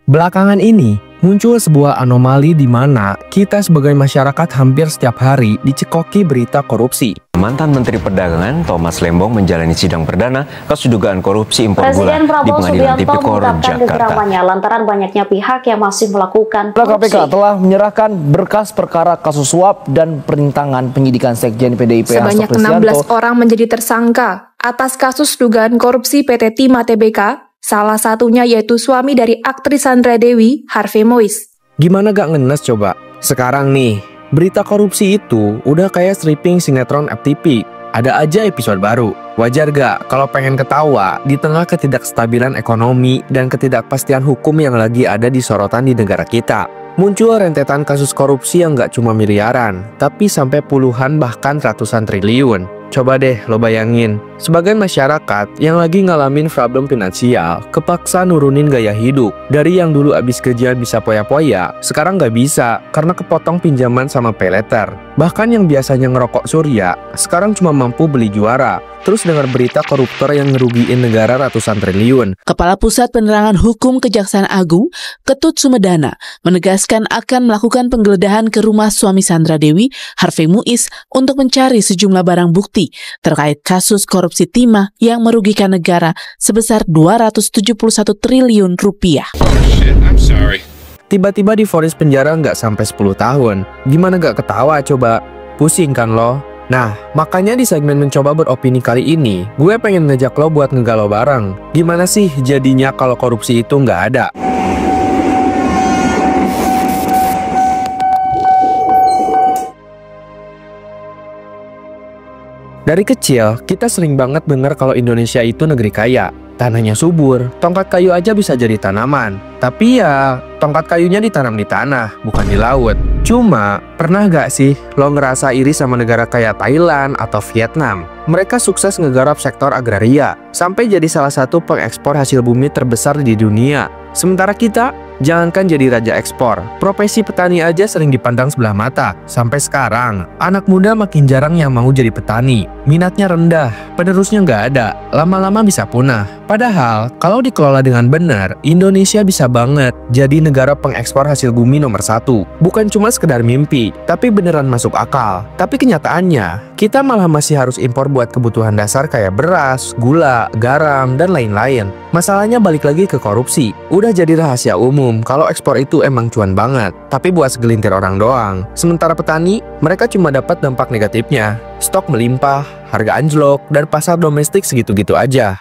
Belakangan ini, muncul sebuah anomali di mana kita sebagai masyarakat hampir setiap hari dicekoki berita korupsi. Mantan Menteri Perdagangan Thomas Lembong menjalani sidang perdana kasus dugaan korupsi impor gula di Pengadilan Tipikor Jakarta. Lantaran banyaknya pihak yang masih melakukan korupsi. KPK telah menyerahkan berkas perkara kasus suap dan perintangan penyidikan Sekjen PDIP Sebanyak 16 orang menjadi tersangka atas kasus dugaan korupsi PT Timah Tbk. Salah satunya yaitu suami dari aktris Sandra Dewi, Harvey Mois. Gimana gak ngenes coba? Sekarang nih, berita korupsi itu udah kayak stripping sinetron FTV. Ada aja episode baru. Wajar gak kalau pengen ketawa di tengah ketidakstabilan ekonomi dan ketidakpastian hukum yang lagi ada di sorotan di negara kita? Muncul rentetan kasus korupsi yang gak cuma miliaran, tapi sampai puluhan bahkan ratusan triliun. Coba deh lo bayangin, sebagai masyarakat yang lagi ngalamin problem finansial, kepaksa nurunin gaya hidup. Dari yang dulu abis kerja bisa poya-poya, sekarang nggak bisa karena kepotong pinjaman sama paylater. Bahkan yang biasanya ngerokok surya, sekarang cuma mampu beli juara. Terus dengar berita koruptor yang ngerugiin negara ratusan triliun. Kepala Pusat Penerangan Hukum Kejaksaan Agung, Ketut Sumedana, menegaskan akan melakukan penggeledahan ke rumah suami Sandra Dewi, Harvey Mois, untuk mencari sejumlah barang bukti terkait kasus korupsi timah yang merugikan negara sebesar 271 triliun rupiah. Tiba-tiba divonis penjara nggak sampai 10 tahun. Gimana gak ketawa coba? Pusing kan lo? Nah, makanya di segmen Mencoba Beropini kali ini, gue pengen ngejak lo buat ngegalau bareng. Gimana sih jadinya kalau korupsi itu nggak ada? Dari kecil, kita sering banget dengar kalau Indonesia itu negeri kaya. Tanahnya subur, tongkat kayu aja bisa jadi tanaman. Tapi ya, tongkat kayunya ditanam di tanah, bukan di laut. Cuma, pernah gak sih lo ngerasa iri sama negara kayak Thailand atau Vietnam? Mereka sukses ngegarap sektor agraria, sampai jadi salah satu pengekspor hasil bumi terbesar di dunia. Sementara kita, jangankan jadi raja ekspor, profesi petani aja sering dipandang sebelah mata. Sampai sekarang, anak muda makin jarang yang mau jadi petani. Minatnya rendah, penerusnya nggak ada, lama-lama bisa punah. Padahal, kalau dikelola dengan benar, Indonesia bisa banget jadi negara pengekspor hasil bumi nomor 1. Bukan cuma sekedar mimpi, tapi beneran masuk akal. Tapi kenyataannya, kita malah masih harus impor buat kebutuhan dasar kayak beras, gula, garam, dan lain-lain. Masalahnya balik lagi ke korupsi. Udah jadi rahasia umum kalau ekspor itu emang cuan banget, tapi buat segelintir orang doang. Sementara petani, mereka cuma dapat dampak negatifnya. Stok melimpah, harga anjlok, dan pasar domestik segitu-gitu aja.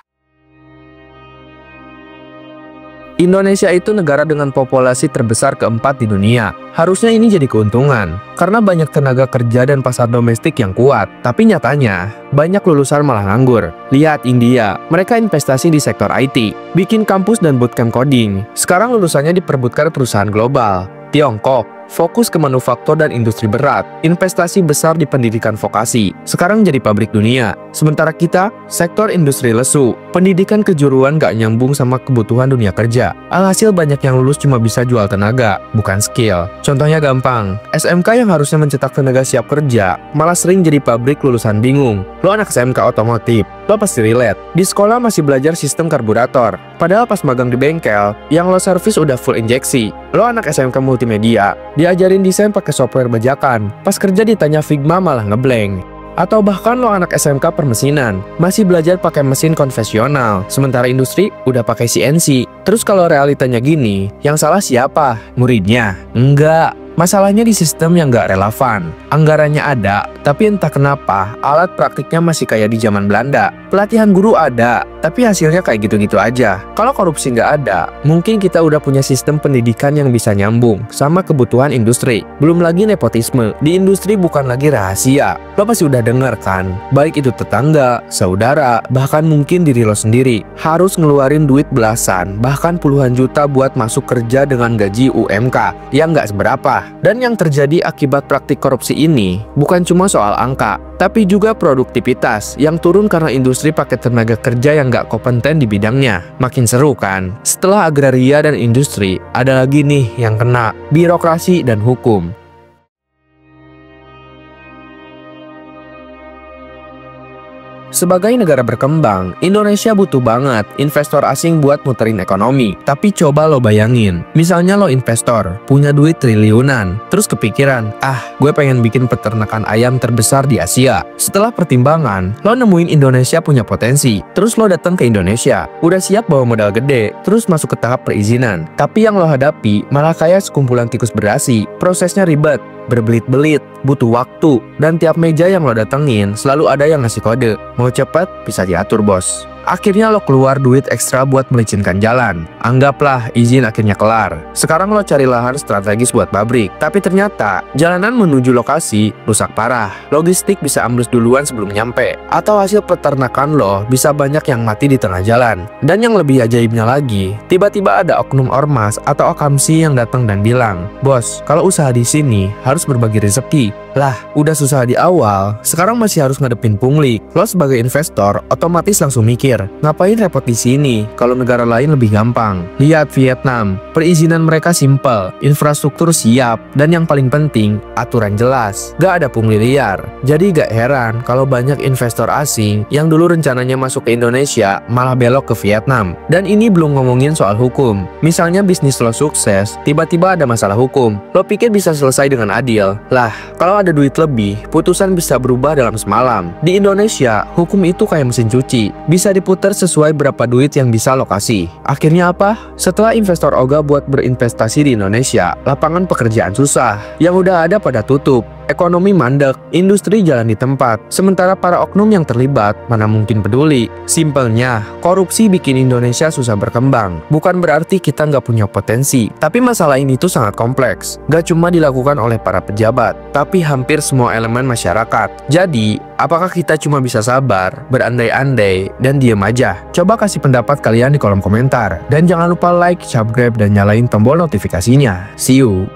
Indonesia itu negara dengan populasi terbesar keempat di dunia. Harusnya ini jadi keuntungan, karena banyak tenaga kerja dan pasar domestik yang kuat. Tapi nyatanya, banyak lulusan malah nganggur. Lihat India, mereka investasi di sektor IT, bikin kampus dan bootcamp coding. Sekarang lulusannya diperebutkan perusahaan global. Tiongkok, fokus ke manufaktur dan industri berat, investasi besar di pendidikan vokasi, sekarang jadi pabrik dunia. Sementara kita, sektor industri lesu, pendidikan kejuruan gak nyambung sama kebutuhan dunia kerja. Alhasil banyak yang lulus cuma bisa jual tenaga, bukan skill. Contohnya gampang, SMK yang harusnya mencetak tenaga siap kerja, malah sering jadi pabrik lulusan bingung. Lo anak SMK otomotif, lo pasti relate. Di sekolah masih belajar sistem karburator, padahal pas magang di bengkel, yang lo servis udah full injeksi. Lo anak SMK multimedia, diajarin desain pakai software bajakan, pas kerja ditanya Figma malah ngeblank. Atau bahkan lo anak SMK permesinan, masih belajar pakai mesin konvensional, sementara industri udah pakai CNC. Terus kalau realitanya gini, yang salah siapa? Muridnya? Enggak. Masalahnya di sistem yang nggak relevan. Anggarannya ada, tapi entah kenapa alat praktiknya masih kayak di zaman Belanda. Pelatihan guru ada, tapi hasilnya kayak gitu-gitu aja. Kalau korupsi nggak ada, mungkin kita udah punya sistem pendidikan yang bisa nyambung sama kebutuhan industri. Belum lagi nepotisme. Di industri bukan lagi rahasia. Lo pasti udah denger kan? Baik itu tetangga, saudara, bahkan mungkin diri lo sendiri harus ngeluarin duit belasan, bahkan puluhan juta buat masuk kerja dengan gaji UMK yang nggak seberapa. Dan yang terjadi akibat praktik korupsi ini bukan cuma soal angka, tapi juga produktivitas yang turun karena industri pakai tenaga kerja yang nggak kompeten di bidangnya. Makin seru kan? Setelah agraria dan industri, ada lagi nih yang kena, birokrasi dan hukum. Sebagai negara berkembang, Indonesia butuh banget investor asing buat muterin ekonomi. Tapi coba lo bayangin, misalnya lo investor, punya duit triliunan, terus kepikiran, gue pengen bikin peternakan ayam terbesar di Asia. Setelah pertimbangan, lo nemuin Indonesia punya potensi, terus lo datang ke Indonesia, udah siap bawa modal gede, terus masuk ke tahap perizinan. Tapi yang lo hadapi malah kayak sekumpulan tikus berasi, prosesnya ribet, berbelit-belit, butuh waktu, dan tiap meja yang lo datengin selalu ada yang ngasih kode. Mau cepet, bisa diatur bos. Akhirnya lo keluar duit ekstra buat melicinkan jalan. Anggaplah izin akhirnya kelar. Sekarang lo cari lahan strategis buat pabrik. Tapi ternyata jalanan menuju lokasi rusak parah. Logistik bisa ambles duluan sebelum nyampe. Atau hasil peternakan lo bisa banyak yang mati di tengah jalan. Dan yang lebih ajaibnya lagi, tiba-tiba ada oknum ormas atau akamsi yang datang dan bilang, "Bos, kalau usaha di sini harus berbagi rezeki." Lah, udah susah di awal, sekarang masih harus ngadepin pungli. Lo sebagai investor otomatis langsung mikir, ngapain repot di sini kalau negara lain lebih gampang? Lihat Vietnam, perizinan mereka simpel, infrastruktur siap, dan yang paling penting, aturan jelas. Gak ada pungli liar. Jadi gak heran kalau banyak investor asing yang dulu rencananya masuk ke Indonesia malah belok ke Vietnam. Dan ini belum ngomongin soal hukum. Misalnya bisnis lo sukses, tiba-tiba ada masalah hukum. Lo pikir bisa selesai dengan adil? Lah, kalau ada duit lebih, putusan bisa berubah dalam semalam. Di Indonesia, hukum itu kayak mesin cuci, bisa diputar sesuai berapa duit yang bisa lo kasih. Akhirnya apa? Setelah investor ogah buat berinvestasi di Indonesia, lapangan pekerjaan susah, yang udah ada pada tutup. Ekonomi mandek, industri jalan di tempat, sementara para oknum yang terlibat mana mungkin peduli. Simpelnya, korupsi bikin Indonesia susah berkembang. Bukan berarti kita nggak punya potensi, tapi masalah ini tuh sangat kompleks. Gak cuma dilakukan oleh para pejabat, tapi hampir semua elemen masyarakat. Jadi, apakah kita cuma bisa sabar, berandai-andai, dan diem aja? Coba kasih pendapat kalian di kolom komentar. Dan jangan lupa like, subscribe, dan nyalain tombol notifikasinya. See you!